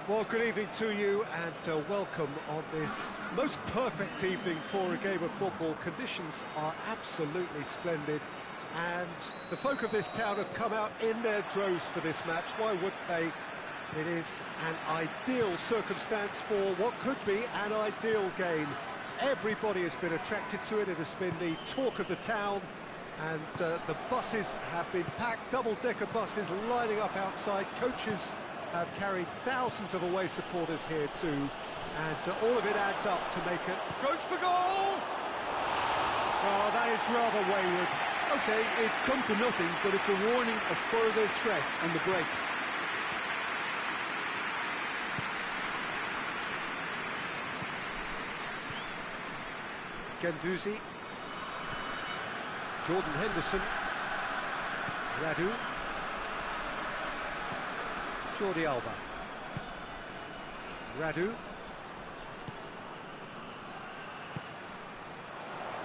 Well, good evening to you and welcome on this most perfect evening for a game of football. Conditions are absolutely splendid and the folk of this town have come out in their droves for this match. Why wouldn't they? It is an ideal circumstance for what could be an ideal game. Everybody has been attracted to it. It has been the talk of the town and the buses have been packed, double-decker buses lining up outside. Coaches have carried thousands of away supporters here too, and all of it adds up to make it. Goes for goal! Oh, that is rather wayward. OK, it's come to nothing, but it's a warning of further threat on the break. Guendouzi. Jordan Henderson. Radu. Jordi Alba. Radu.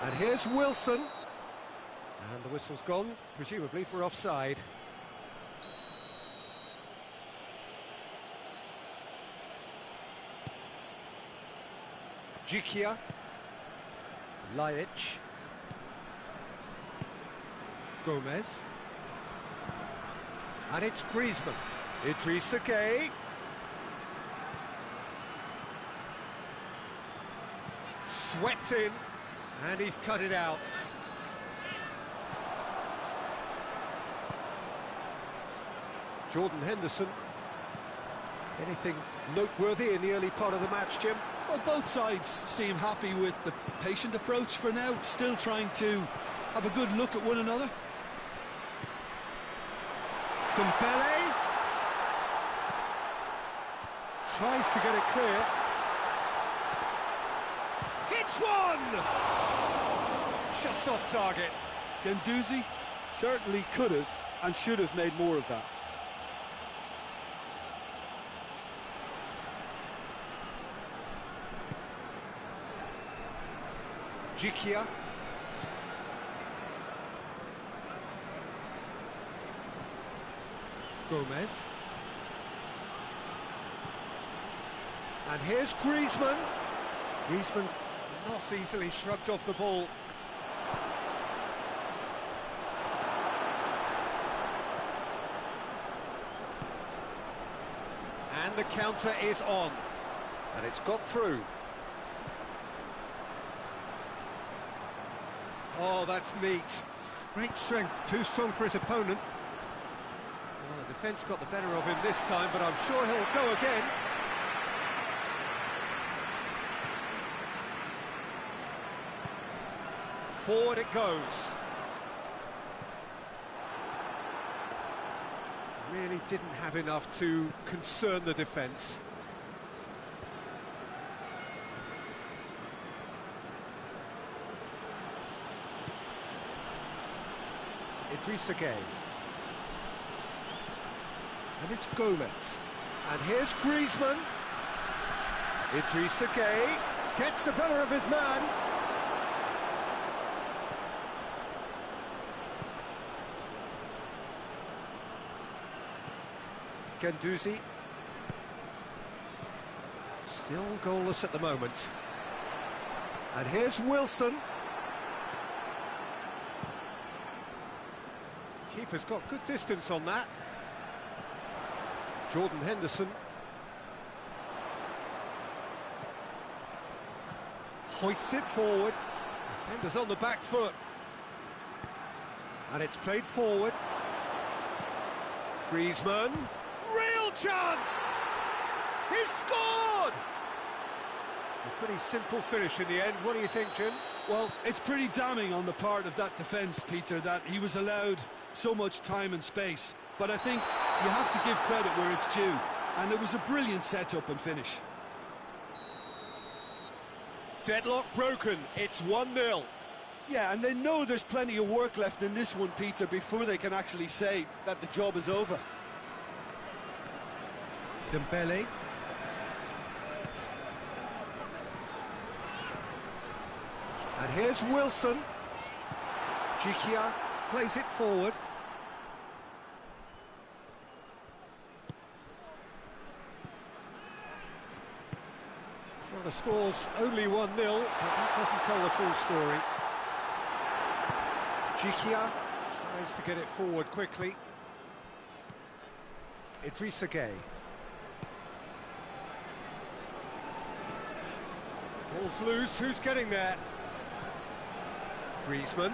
And here's Wilson. And the whistle's gone, presumably for offside. Jikia. Laic. Gomez. And it's Griezmann. Idrissa Gueye. Swept in, and he's cut it out. Jordan Henderson. Anything noteworthy in the early part of the match, Jim? Well, both sides seem happy with the patient approach for now, still trying to have a good look at one another. Dembele tries to get it clear. Hits one! Just off target. Guendouzi certainly could have and should have made more of that. Jikia. Gomez. And here's Griezmann. Griezmann not easily shrugged off the ball. And the counter is on. And it's got through. Oh, that's neat. Great strength, too strong for his opponent. Well, the defence got the better of him this time, but I'm sure he'll go again. Forward it goes. Really didn't have enough to concern the defence. Idrissa Gueye. And it's Gomez. And here's Griezmann. Idrissa Gueye gets the better of his man. Guendouzi. Still goalless at the moment. And here's Wilson. Keeper's got good distance on that. Jordan Henderson. Hoists it forward. Defender's on the back foot. And it's played forward. Griezmann. Real chance! He's scored! A pretty simple finish in the end. What do you think, Jim? Well, it's pretty damning on the part of that defence, Peter, that he was allowed so much time and space. But I think you have to give credit where it's due. And it was a brilliant setup and finish. Deadlock broken. It's 1-0. Yeah, and they know there's plenty of work left in this one, Peter, before they can actually say that the job is over. Dembele. And here's Wilson. Jikia plays it forward. The score's only 1-0, but that doesn't tell the full story. Jikia tries to get it forward quickly. Onisega. Ball's loose, who's getting there? Griezmann.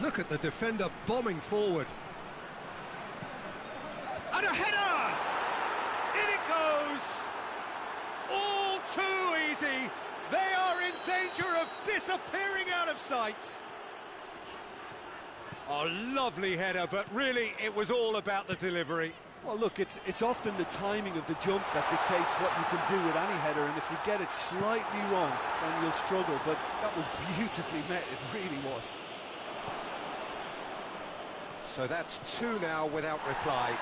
Look at the defender bombing forward. And a header! In it goes! All too easy! They are in danger of disappearing out of sight! Oh, lovely header, but really it was all about the delivery. Well, look, it's often the timing of the jump that dictates what you can do with any header, and if you get it slightly wrong, then you'll struggle, but that was beautifully met, it really was. So that's 2 now without reply.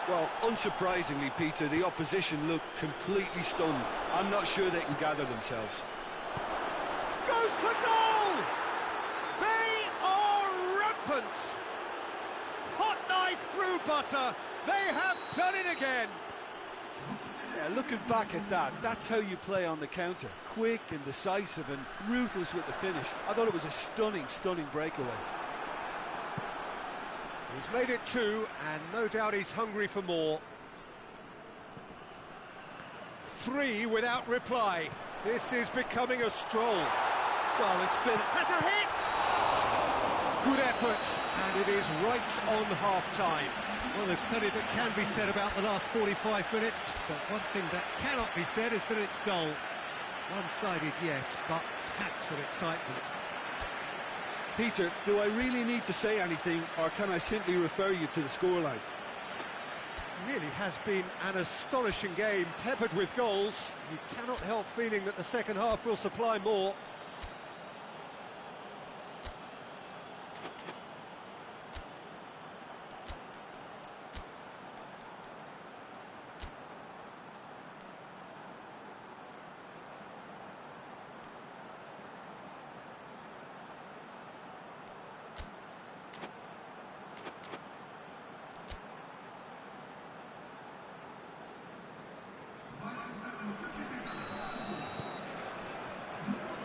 Well, unsurprisingly, Peter, the opposition look completely stunned. I'm not sure they can gather themselves. Goes for goal! They are rampant! Hot knife through butter, they have done it again! Yeah, looking back at that, that's how you play on the counter. Quick and decisive and ruthless with the finish. I thought it was a stunning, stunning breakaway. He's made it 2, and no doubt he's hungry for more. 3 without reply. This is becoming a stroll. Well, it's been... Has a hit! Good effort, and it is right on half-time. Well, there's plenty that can be said about the last 45 minutes, but one thing that cannot be said is that it's dull. One-sided, yes, but packed with excitement. Peter, do I really need to say anything, or can I simply refer you to the scoreline? It really has been an astonishing game, peppered with goals. You cannot help feeling that the second half will supply more.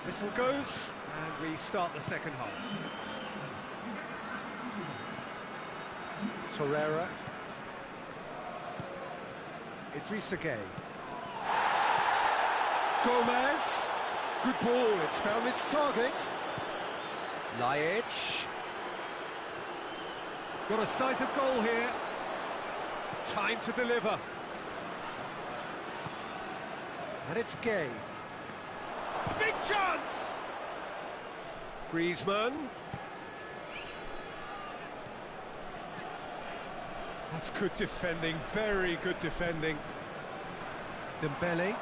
Whistle goes, and we start the second half. Torreira. Onisega. Gomez. Good ball, it's found its target. Lajic. Got a sight of goal here. Time to deliver. And it's Gay. Big chance! Griezmann. That's good defending, very good defending. Dembele.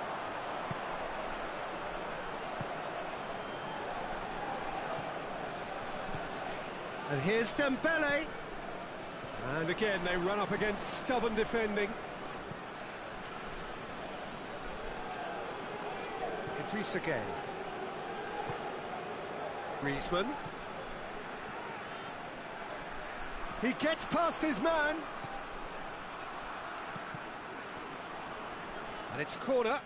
And here's Dembele. And again, they run up against stubborn defending. Onisega. Griezmann. He gets past his man. And it's corner.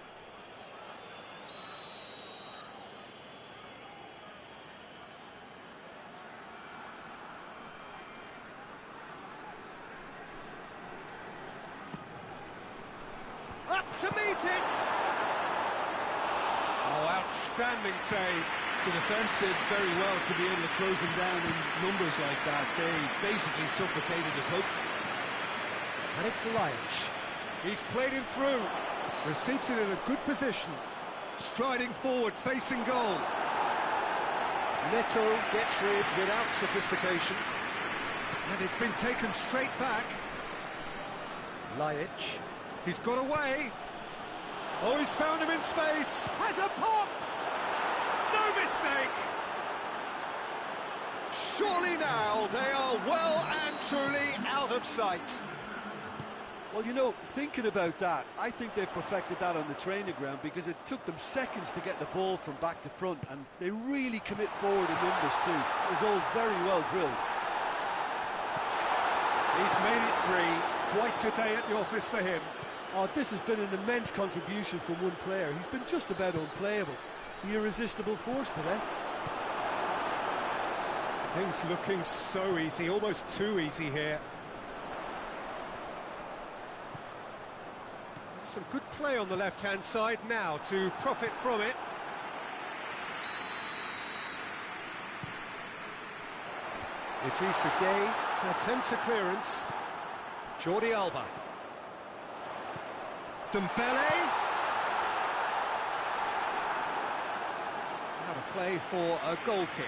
Up to meet it. Outstanding save. The defence did very well to be able to close him down in numbers like that. They basically suffocated his hopes. And it's Lajic. He's played him through. Receives it in a good position. Striding forward, facing goal. Neto gets rid without sophistication. And it's been taken straight back. Lajic. He's got away. Oh, he's found him in space. Has a pop. No mistake. Surely now they are well and truly out of sight. Well, you know, thinking about that, I think they've perfected that on the training ground because it took them seconds to get the ball from back to front, and they really commit forward in numbers too. It was all very well drilled. He's made it 3. Quite a day at the office for him. Oh, this has been an immense contribution from one player. He's been just about unplayable. The irresistible force today. Things looking so easy, almost too easy here. Some good play on the left-hand side now to profit from it. Idrissa Gueye attempts a clearance. Jordi Alba. Dembele. Out of play for a goal kick.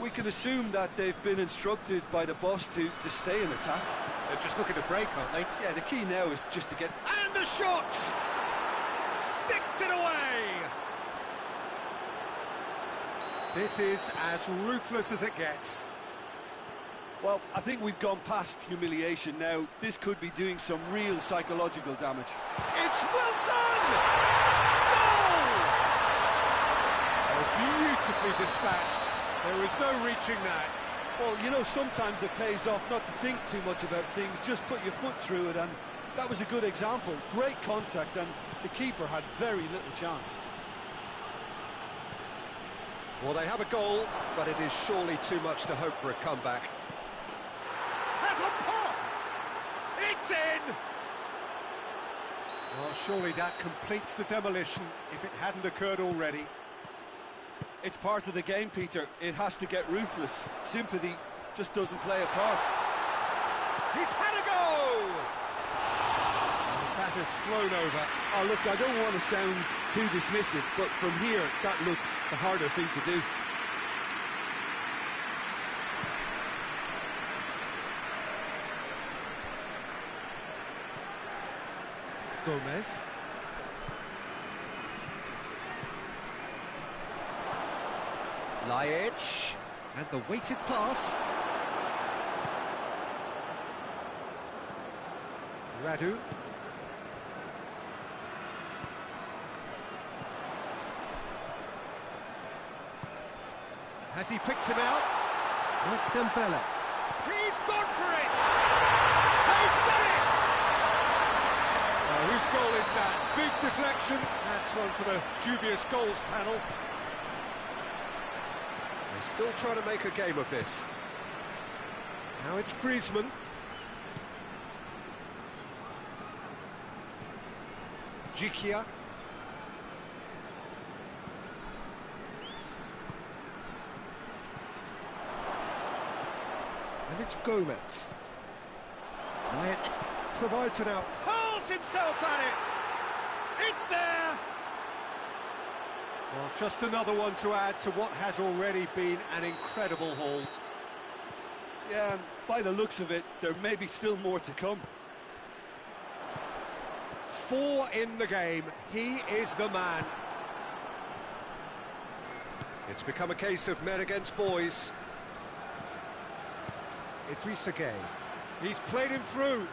We can assume that they've been instructed by the boss to stay in attack. They're just looking to break, aren't they? Yeah, the key now is just to get... And the shot! Sticks it away! This is as ruthless as it gets. Well, I think we've gone past humiliation now. This could be doing some real psychological damage. It's Wilson! Goal! Oh, beautifully dispatched. There is no reaching that. Well, you know, sometimes it pays off not to think too much about things, just put your foot through it, and that was a good example. Great contact, and the keeper had very little chance. Well, they have a goal, but it is surely too much to hope for a comeback. Has a pop! It's in! Well, surely that completes the demolition if it hadn't occurred already. It's part of the game, Peter. It has to get ruthless. Sympathy just doesn't play a part. He's had a go! That has flown over. Oh, look, I don't want to sound too dismissive, but from here, that looks the harder thing to do. Gomez. Laic, and the weighted pass. Radu. Has he picked him out? Oh, it's Dembele. He's gone for it! They've done it! Oh, whose goal is that? Big deflection. That's one for the dubious goals panel. They're still trying to make a game of this. Now it's Griezmann. Jikia. And it's Gomez. Laic provides it out. Hurls himself at it! It's there! Well, just another one to add to what has already been an incredible haul. Yeah, and by the looks of it, there may be still more to come. 4 in the game. He is the man. It's become a case of men against boys. Idrissa Gueye. He's played him through.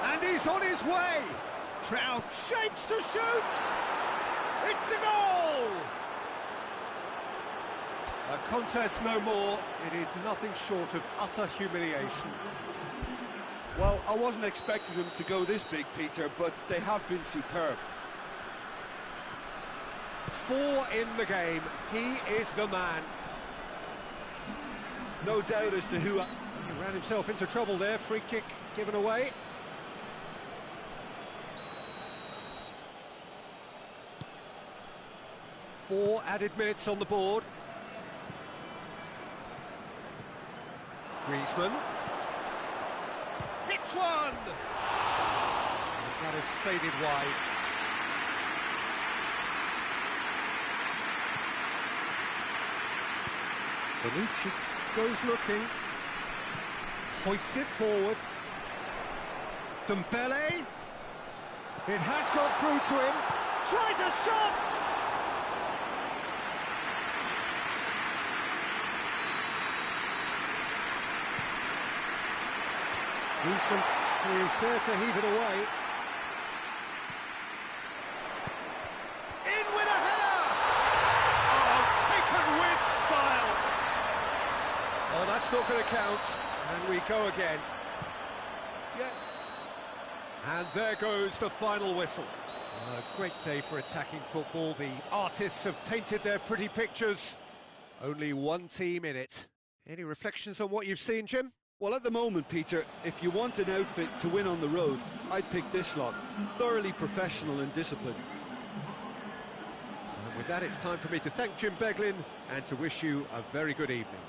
And he's on his way. Trout shapes to shoot. It's a goal! A contest no more. It is nothing short of utter humiliation. Well, I wasn't expecting them to go this big, Peter, but they have been superb. 4 in the game. He is the man. No doubt as to who... He ran himself into trouble there. Free kick given away. Four added minutes on the board. Griezmann. Hits one! That has faded wide. Bonucci goes looking. Hoists it forward. Dembele. It has got through to him. Tries a shot! Griezmann is there to heave it away. that's not going to count. And we go again. Yeah. And there goes the final whistle. A great day for attacking football. The artists have painted their pretty pictures. Only one team in it. Any reflections on what you've seen, Jim? Well, at the moment, Peter, if you want an outfit to win on the road, I'd pick this lot. Thoroughly professional and disciplined. And with that, it's time for me to thank Jim Beglin and to wish you a very good evening.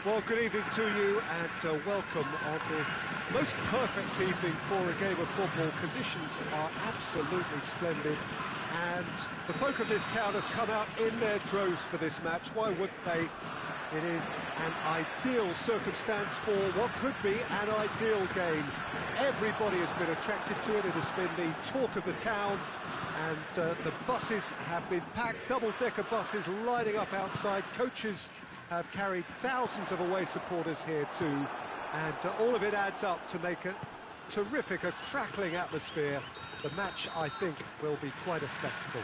Well, good evening to you and welcome on this most perfect evening for a game of football. Conditions are absolutely splendid and the folk of this town have come out in their droves for this match. Why wouldn't they? It is an ideal circumstance for what could be an ideal game. Everybody has been attracted to it. It has been the talk of the town and the buses have been packed, double-decker buses lining up outside. Coaches have carried thousands of away supporters here too, and all of it adds up to make a terrific, a crackling atmosphere. The match, I think, will be quite a spectacle.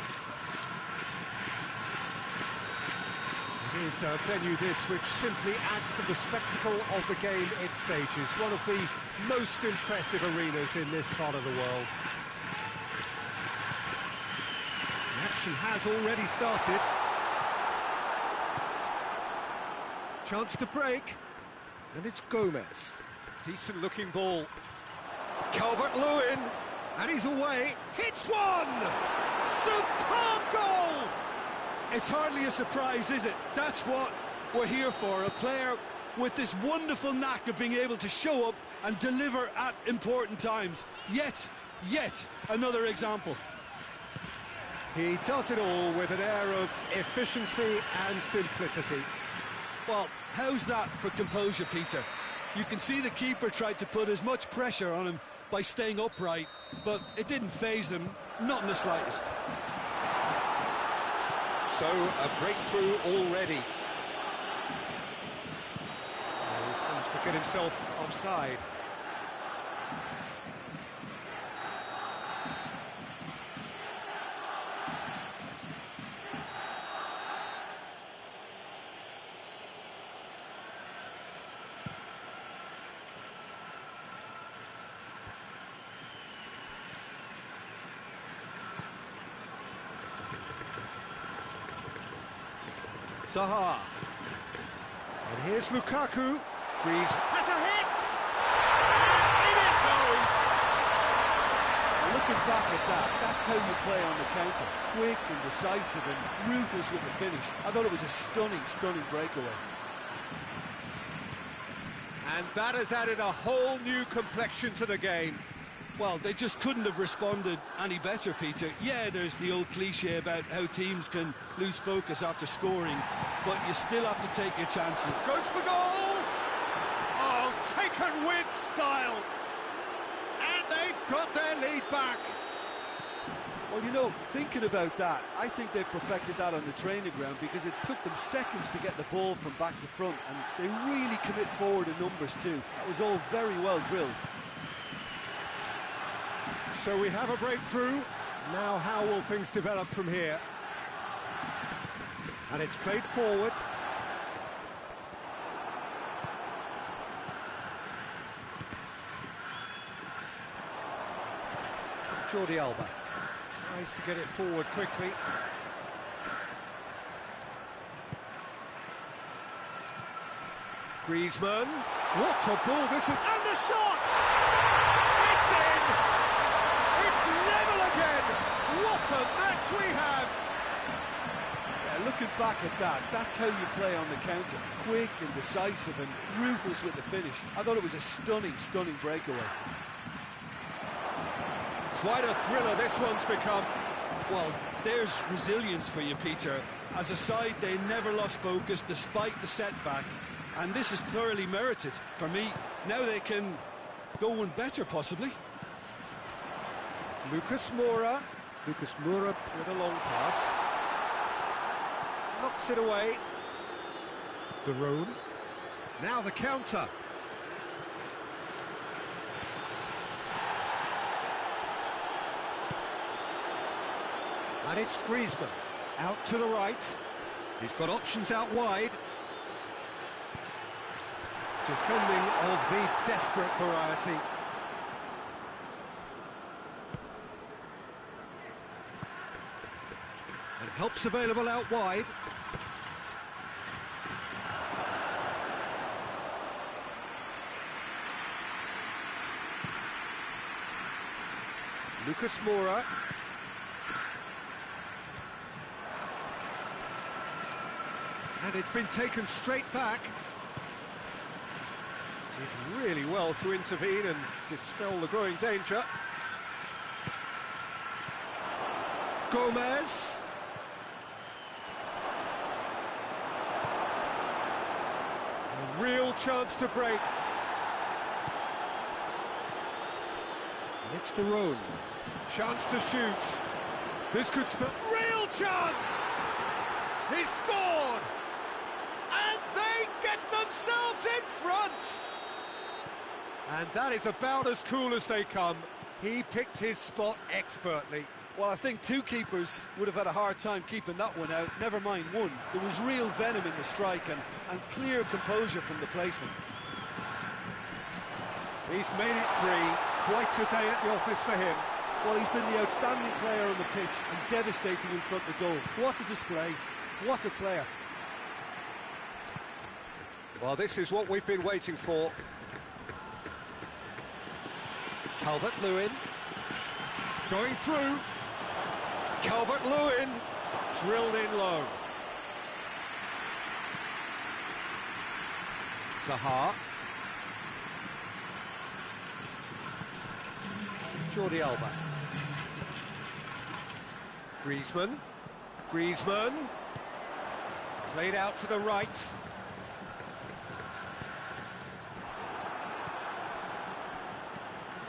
It is a venue this which simply adds to the spectacle of the game it stages. One of the most impressive arenas in this part of the world. The action has already started. Chance to break, and it's Gomez. Decent looking ball. Calvert-Lewin, and he's away. Hits one! Superb goal! It's hardly a surprise, is it? That's what we're here for, a player with this wonderful knack of being able to show up and deliver at important times. Yet another example. He does it all with an air of efficiency and simplicity. Well, how's that for composure, Peter? You can see the keeper tried to put as much pressure on him by staying upright, but it didn't faze him, not in the slightest. So, a breakthrough already. He's managed to get himself offside. Zaha. And here's Lukaku. Greaves has a hit! And in it goes! And looking back at that, that's how you play on the counter. Quick and decisive and ruthless with the finish. I thought it was a stunning breakaway. And that has added a whole new complexion to the game. Well, they just couldn't have responded any better, Peter. Yeah, there's the old cliche about how teams can lose focus after scoring, but you still have to take your chances. Goes for goal! Oh, taken with style! And they've got their lead back. Well, you know, thinking about that, I think they've perfected that on the training ground because it took them seconds to get the ball from back to front, and they really commit forward in numbers too. That was all very well drilled. So we have a breakthrough. Now how will things develop from here? And it's played forward. Jordi Alba tries to get it forward quickly. Griezmann. What a ball this is. And the shot! It's in! It's level again! What a match we have! Yeah, looking back at that, that's how you play on the counter. Quick and decisive and ruthless with the finish. I thought it was a stunning breakaway. Quite a thriller this one's become. Well, there's resilience for you, Peter. As a side, they never lost focus despite the setback, and this is thoroughly merited. For me, now they can go one better, possibly. Lucas Moura with a long pass. Knocks it away. De Roon. Now the counter. And it's Griezmann, out to the right. He's got options out wide. Defending of the desperate variety. And help's available out wide. Lucas Moura. And it's been taken straight back. Did really well to intervene and dispel the growing danger. Gomez. A real chance to break. And it's De Roon. Chance to shoot. This could spell. Real chance! He scored! And they get themselves in front! And that is about as cool as they come. He picked his spot expertly. Well, I think two keepers would have had a hard time keeping that one out, never mind one. There was real venom in the strike and clear composure from the placement. He's made it three. Quite a day at the office for him. Well, he's been the outstanding player on the pitch and devastating in front of goal. What a display. What a player. Well, this is what we've been waiting for. Calvert-Lewin. Going through. Calvert-Lewin. Drilled in low. Zaha. Jordi Alba. Griezmann. Played out to the right.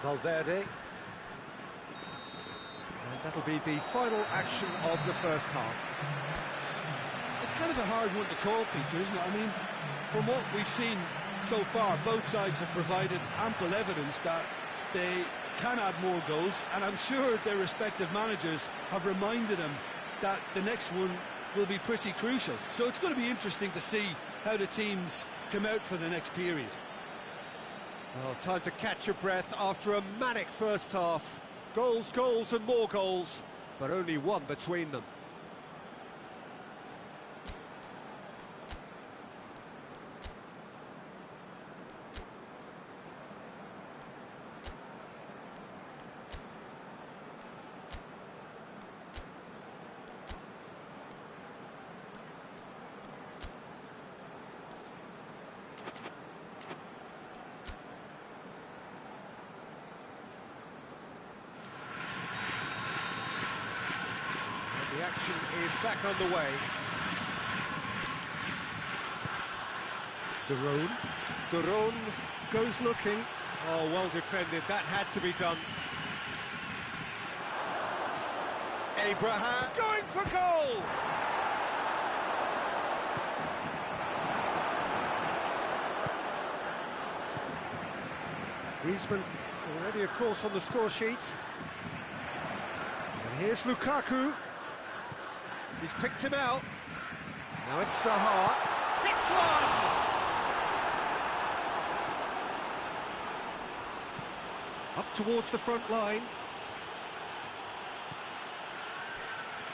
Valverde. And that'll be the final action of the first half. It's kind of a hard one to call, Peter, isn't it? I mean, from what we've seen so far, both sides have provided ample evidence that they can add more goals, and I'm sure their respective managers have reminded them that the next one will be pretty crucial. So it's going to be interesting to see how the teams come out for the next period. Well, time to catch your breath after a manic first half. Goals, goals and more goals, but only one between them. The action is back underway. Duron goes looking. Oh, well defended. That had to be done. Abraham going for goal! Griezmann already, of course, on the score sheet. And here's Lukaku. He's picked him out. Now it's Zaha. Hits one! Up towards the front line.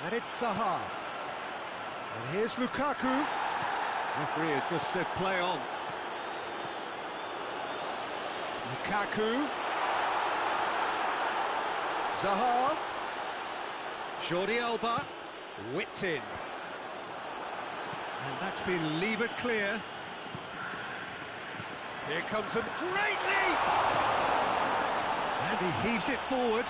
And it's Zaha. And here's Lukaku. Referee has just said play on. Lukaku. Zaha. Jordi Alba. Whipped in. And that's been levered clear. Here comes a great leap! And he heaves it forward.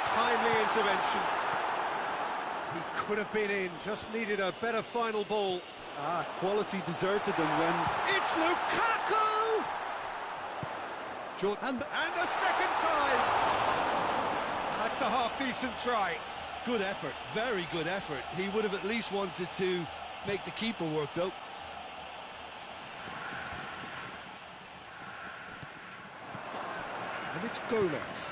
Timely intervention. He could have been in, just needed a better final ball. Quality deserted them when... It's Lukaku! And a second time! That's a half-decent try. Good effort, very good effort. He would have at least wanted to make the keeper work, though. And it's Gomez.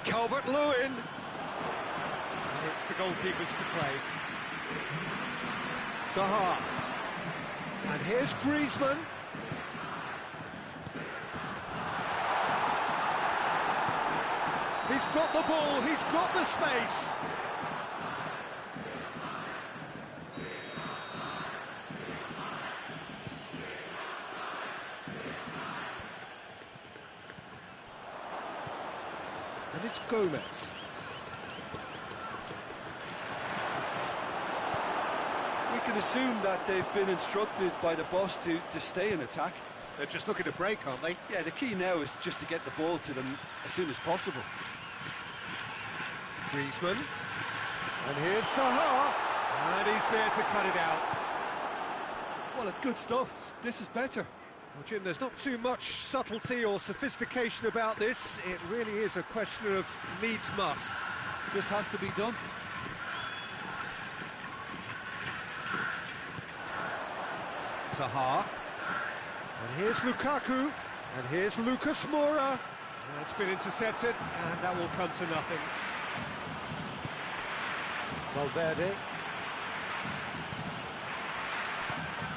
Calvert-Lewin. And it's the goalkeepers to play. Zaha. And here's Griezmann. He's got the ball, he's got the space. And it's Gomez. We can assume that they've been instructed by the boss to stay in attack. They're just looking to break, aren't they? Yeah, the key now is just to get the ball to them as soon as possible. Griezmann. And here's Zaha. And he's there to cut it out. Well, it's good stuff. This is better. Well, Jim, there's not too much subtlety or sophistication about this. It really is a question of needs must. Just has to be done. Zaha. And here's Lukaku. And here's Lucas Moura. It's been intercepted, and that will come to nothing. Valverde.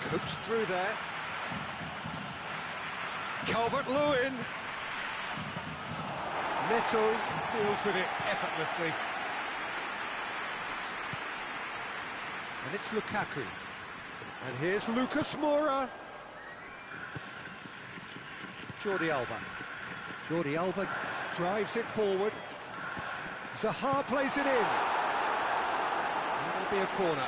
Coached through there. Calvert-Lewin. Neto deals with it effortlessly. And it's Lukaku. And here's Lucas Moura. Jordi Alba. Jordi Alba drives it forward. Zaha plays it in. That'll be a corner.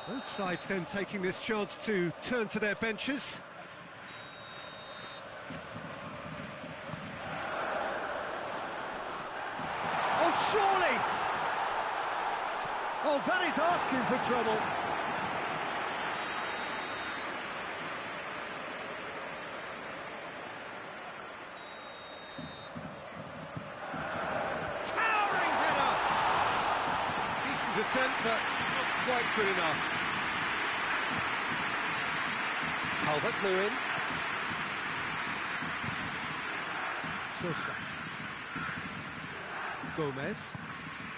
Both sides then taking this chance to turn to their benches. Oh, surely! Oh, that is asking for trouble. Towering header! Decent attempt, but not quite good enough. Calvert-Lewin. Sosa. Gomez.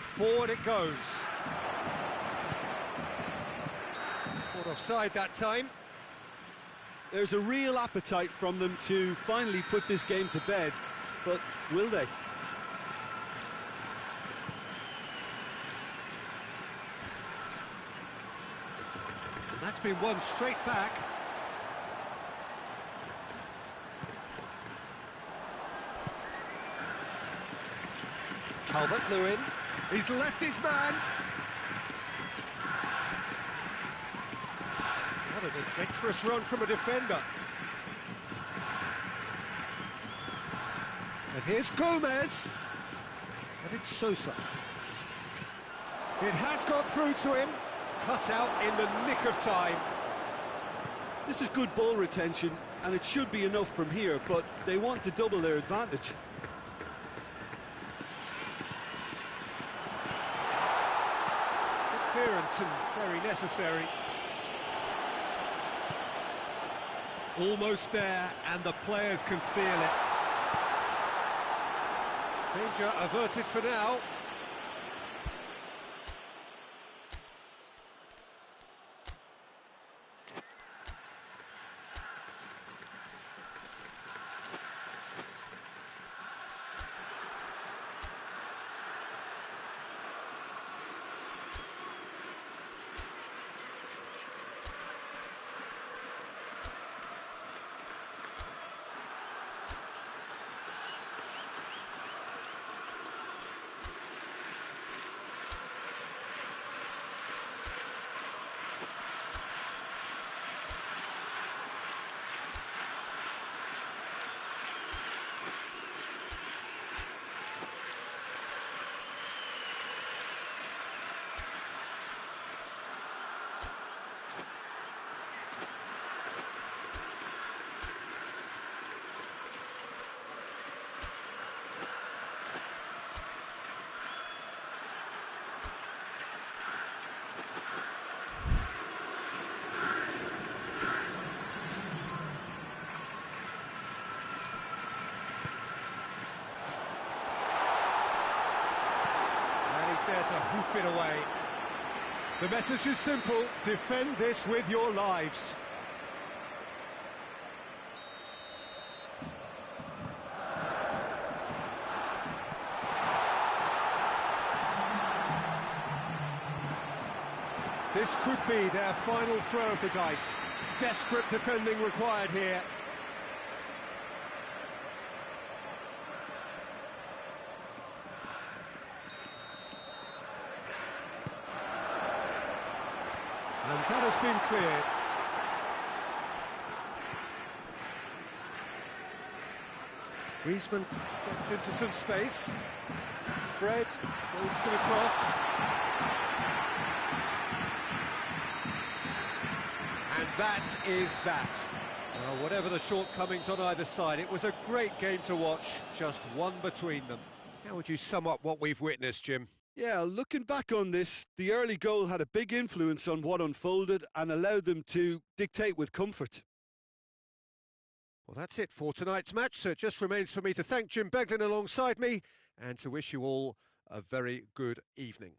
Forward it goes. Caught offside that time. There's a real appetite from them to finally put this game to bed, but will they? And that's been won straight back. Calvert-Lewin, he's left his man. What an adventurous run from a defender. And here's Gomez. And it's Sosa. It has got through to him. Cut out in the nick of time. This is good ball retention, and it should be enough from here, but they want to double their advantage. Clearance and very necessary. Almost there, and the players can feel it. Danger averted for now. There to hoof it away. The message is simple: defend this with your lives. This could be their final throw of the dice. Desperate defending required here. And that has been cleared. Griezmann gets into some space. Fred goes for the cross. And that is that. Well, whatever the shortcomings on either side, it was a great game to watch, just one between them. How would you sum up what we've witnessed, Jim? Yeah, looking back on this, the early goal had a big influence on what unfolded and allowed them to dictate with comfort. Well, that's it for tonight's match, so it just remains for me to thank Jim Beglin alongside me and to wish you all a very good evening.